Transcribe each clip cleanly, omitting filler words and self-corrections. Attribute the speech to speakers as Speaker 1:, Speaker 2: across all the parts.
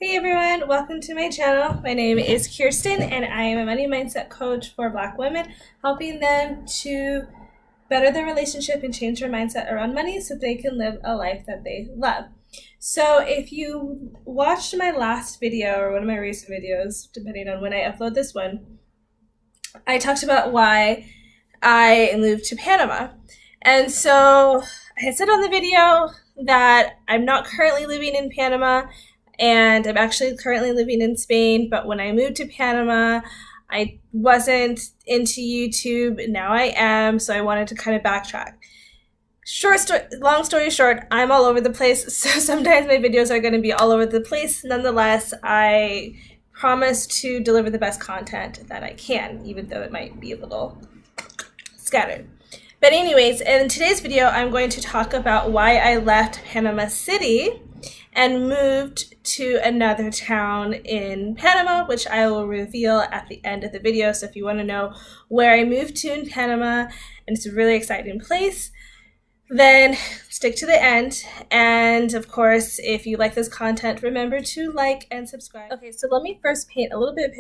Speaker 1: Hey everyone, welcome to my channel. My name is Kirsten and I am a money mindset coach for Black women, helping them to better their relationship and change their mindset around money so they can live a life that they love. So if you watched my last video or one of my recent videos, depending on when I upload this one, I talked about why I moved to Panama. And so I had said on the video that I'm not currently living in Panama and I'm actually currently living in Spain. But when I moved to Panama, I wasn't into YouTube. Now I am. So I wanted to kind of backtrack. Long story short, I'm all over the place. So sometimes my videos are going to be all over the place. Nonetheless, I promise to deliver the best content that I can, even though it might be a little scattered. But anyways, in today's video, I'm going to talk about why I left Panama City and moved to another town in Panama, which I will reveal at the end of the video. So if you want to know where I moved to in Panama, and it's a really exciting place, then stick to the end. And of course, if you like this content, remember to like and subscribe. Okay, so let me first paint a little bit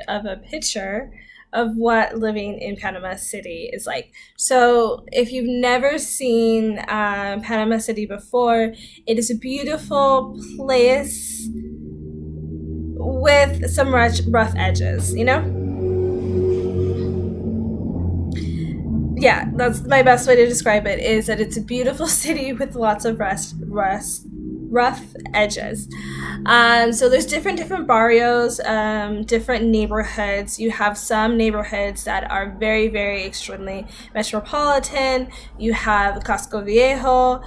Speaker 1: of a picture of what living in Panama City is like. So if you've never seen Panama City before, it is a beautiful place with some rough edges, you know? Yeah, that's my best way to describe it, is that it's a beautiful city with lots of rough edges. So there's different barrios, different neighborhoods. You have some neighborhoods that are very extremely metropolitan. You have Casco Viejo,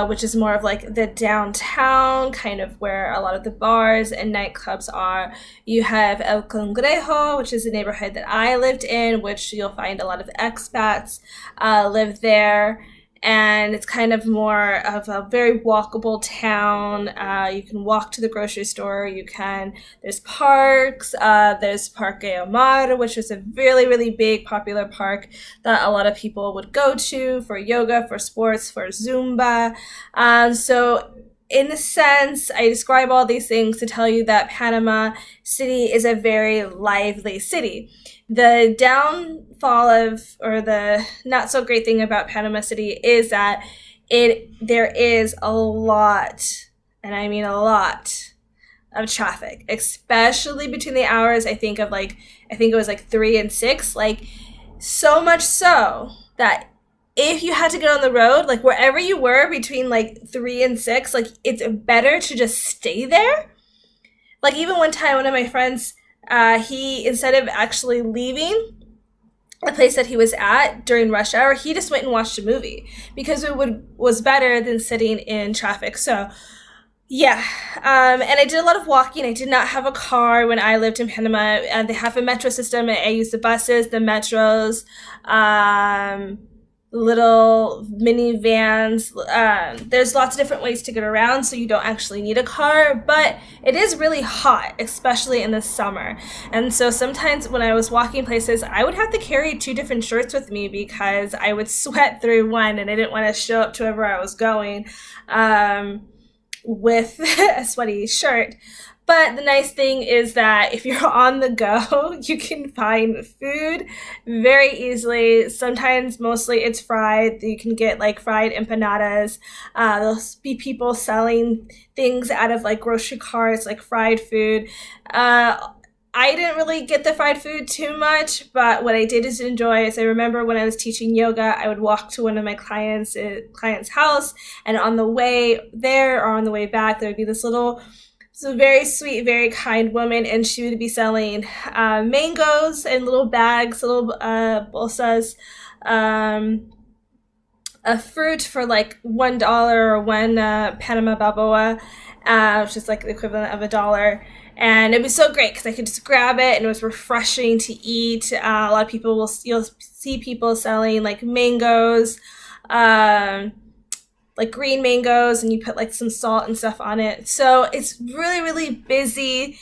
Speaker 1: which is more of like the downtown, kind of where a lot of the bars and nightclubs are. You have El Congrejo, which is a neighborhood that I lived in, which you'll find a lot of expats live there. And it's kind of more of a very walkable town. You can walk to the grocery store. There's parks. There's Parque Omar, which is a really big popular park that a lot of people would go to for yoga, for sports, for Zumba. So in a sense, I describe all these things to tell you that Panama City is a very lively city. The downfall or the not so great thing about Panama City is that there is a lot, and I mean a lot, of traffic, especially between the hours, I think it was like 3 and 6, like so much so that if you had to get on the road, like wherever you were between like 3 and 6, like it's better to just stay there. Like even one time, one of my friends, he, instead of actually leaving the place that he was at during rush hour, he just went and watched a movie because was better than sitting in traffic. So yeah, and I did a lot of walking. I did not have a car when I lived in Panama. They have a metro system. I used the buses, the metros, little minivans. There's lots of different ways to get around, so you don't actually need a car, but it is really hot, especially in the summer. And so sometimes when I was walking places, I would have to carry 2 different shirts with me because I would sweat through one and I didn't want to show up to wherever I was going with a sweaty shirt. But the nice thing is that if you're on the go, you can find food very easily. Sometimes, mostly it's fried. You can get like fried empanadas. There'll be people selling things out of like grocery carts, like fried food. I didn't really get the fried food too much, but what I did is enjoy is I remember when I was teaching yoga, I would walk to one of my clients' house, and on the way there or on the way back, there would be this very sweet, very kind woman, and she would be selling mangoes in little bags, little bolsas, a fruit for like $1 or one Panama Balboa, which is like the equivalent of $1. And it was so great because I could just grab it and it was refreshing to eat. A lot of people you'll see people selling like mangoes, like green mangoes, and you put like some salt and stuff on it. So it's really busy,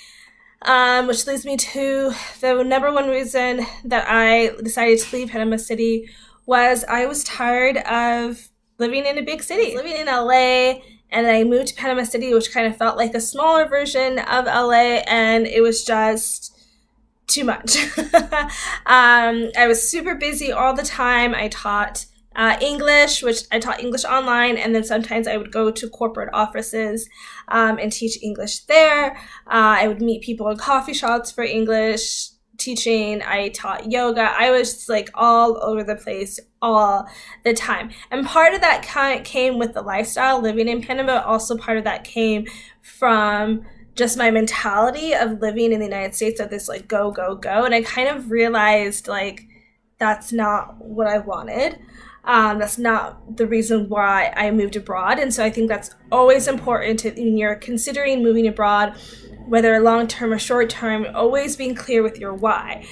Speaker 1: which leads me to the number one reason that I decided to leave Panama City was I was tired of living in a big city. Living in LA and then I moved to Panama City, which kind of felt like a smaller version of LA, and it was just too much. I was super busy all the time. I taught English, which I taught English online, and then sometimes I would go to corporate offices and teach English there. I would meet people in coffee shops for English teaching. I taught yoga. I was just like all over the place all the time. And part of that came with the lifestyle living in Panama. Also, part of that came from just my mentality of living in the United States, of this like go, go, go. And I kind of realized like that's not what I wanted. That's not the reason why I moved abroad. And so I think that's always important when you're considering moving abroad, whether long term or short term, always being clear with your why,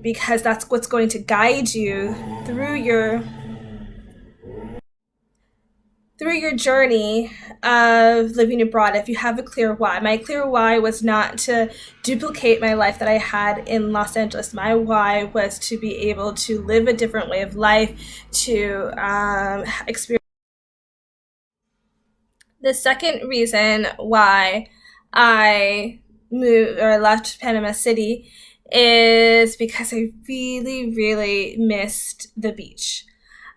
Speaker 1: because that's what's going to guide you through your journey of living abroad. If you have a clear why. My clear why was not to duplicate my life that I had in Los Angeles. My why was to be able to live a different way of life, to experience. The second reason why I moved or left Panama City is because I really, really missed the beach.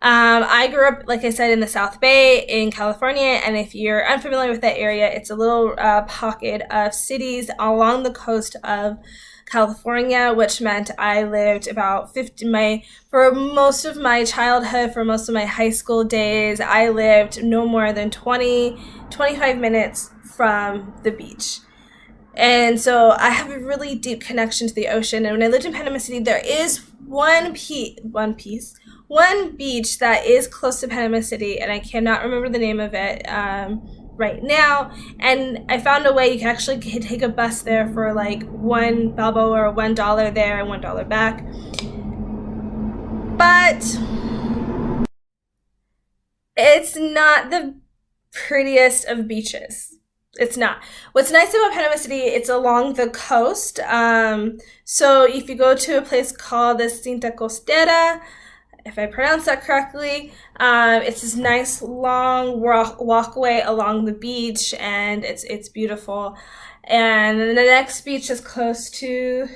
Speaker 1: I grew up, like I said, in the South Bay in California, and if you're unfamiliar with that area, it's a little pocket of cities along the coast of California, which meant I lived about for most of my childhood, for most of my high school days, I lived no more than 25 minutes from the beach. And so I have a really deep connection to the ocean. And when I lived in Panama City, there is one beach that is close to Panama City, and I cannot remember the name of it right now. And I found a way you can actually take a bus there for like $1 or $1 there and $1 back. But it's not the prettiest of beaches. It's not. What's nice about Panama City, it's along the coast. So if you go to a place called the Cinta Costera, if I pronounce that correctly, it's this nice long walkway along the beach, and it's beautiful. And then the next beach is close to,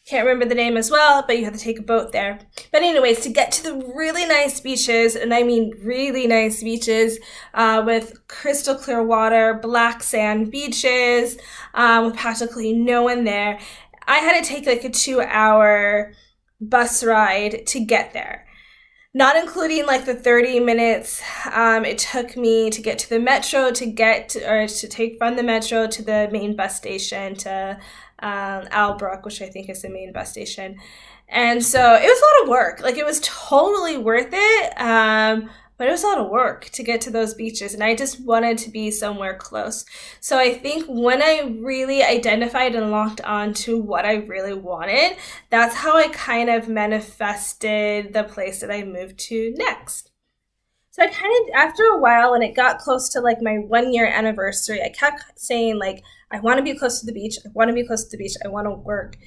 Speaker 1: can't remember the name as well, but you have to take a boat there. But anyways, to get to the really nice beaches, and I mean really nice beaches, with crystal clear water, black sand beaches, with practically no one there, I had to take like a 2-hour bus ride to get there. Not including like the 30 minutes it took me to get to the metro, to take from the metro to the main bus station, to Albrook, which I think is the main bus station. And so it was a lot of work. Like, it was totally worth it, but it was a lot of work to get to those beaches, and I just wanted to be somewhere close. So I think when I really identified and locked on to what I really wanted, that's how I kind of manifested the place that I moved to next. So I kind of, after a while, when it got close to like my 1 year anniversary, I kept saying like, I want to be close to the beach. I want to be close to the beach. I want to work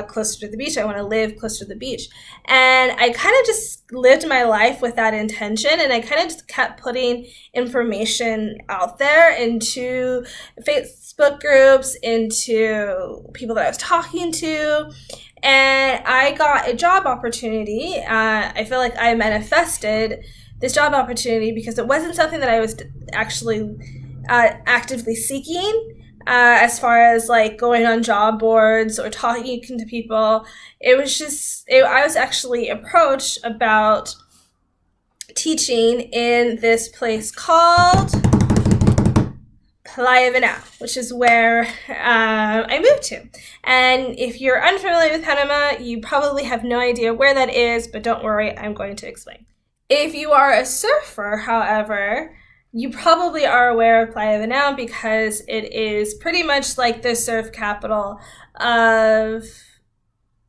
Speaker 1: closer to the beach. I want to live closer to the beach. And I kind of just lived my life with that intention. And I kind of just kept putting information out there into Facebook groups, into people that I was talking to. And I got a job opportunity. I feel like I manifested this job opportunity because it wasn't something that I was actually actively seeking. As far as like going on job boards or talking to people, it was just, I was actually approached about teaching in this place called Playa, Venao, which is where I moved to. And if you're unfamiliar with Panama, you probably have no idea where that is, but don't worry, I'm going to explain. If you are a surfer, however, you probably are aware of Playa Venao because it is pretty much like the surf capital of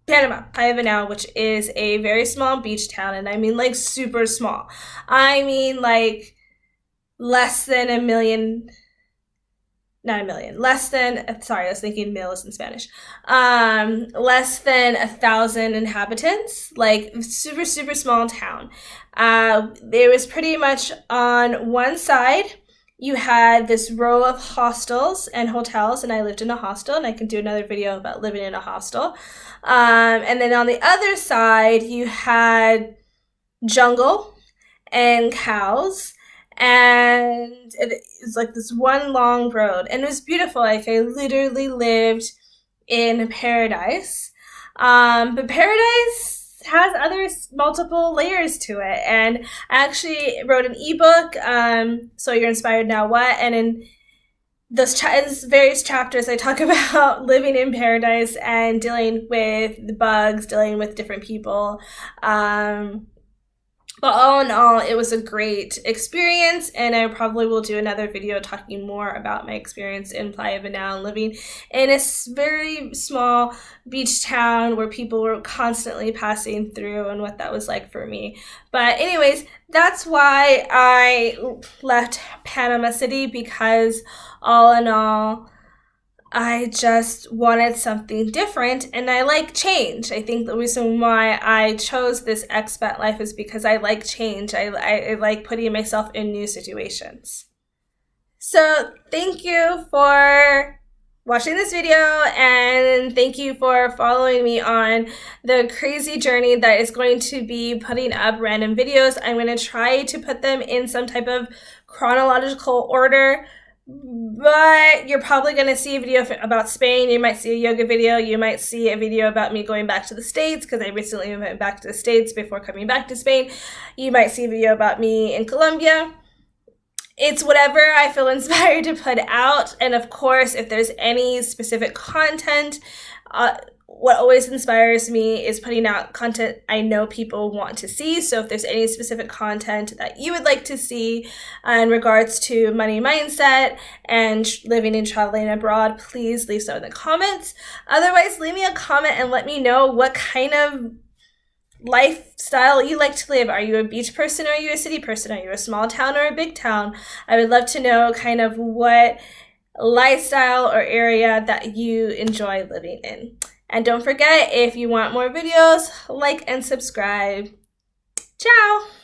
Speaker 1: Panama, Playa Venao, which is a very small beach town, and I mean like super small. I mean like less than a million, not a million, less than, sorry, I was thinking mil is in Spanish. Less than 1,000 inhabitants, like super, super small town. It was pretty much on one side you had this row of hostels and hotels, and I lived in a hostel, and I can do another video about living in a hostel. And then on the other side, you had jungle and cows, and it was like this one long road, and it was beautiful. Like I literally lived in paradise. But paradise has other multiple layers to it, and I actually wrote an ebook. So you're inspired now. What? And in those various chapters, I talk about living in paradise and dealing with the bugs, dealing with different people. But all in all, it was a great experience, and I probably will do another video talking more about my experience in Playa Venao, living in a very small beach town where people were constantly passing through, and what that was like for me. But anyways, that's why I left Panama City, because all in all, I just wanted something different, and I like change. I think the reason why I chose this expat life is because I like change. I like putting myself in new situations. So thank you for watching this video, and thank you for following me on the crazy journey that is going to be putting up random videos. I'm going to try to put them in some type of chronological order, but you're probably going to see a video about Spain. You might see a yoga video. You might see a video about me going back to the States, because I recently went back to the States before coming back to Spain. You might see a video about me in Colombia. It's whatever I feel inspired to put out. And of course, if there's any specific content, what always inspires me is putting out content I know people want to see. So if there's any specific content that you would like to see in regards to money mindset and living and traveling abroad, please leave some in the comments. Otherwise, leave me a comment and let me know what kind of lifestyle you like to live. Are you a beach person, or are you a city person? Are you a small town or a big town? I would love to know kind of what lifestyle or area that you enjoy living in. And don't forget, if you want more videos, like and subscribe. Ciao!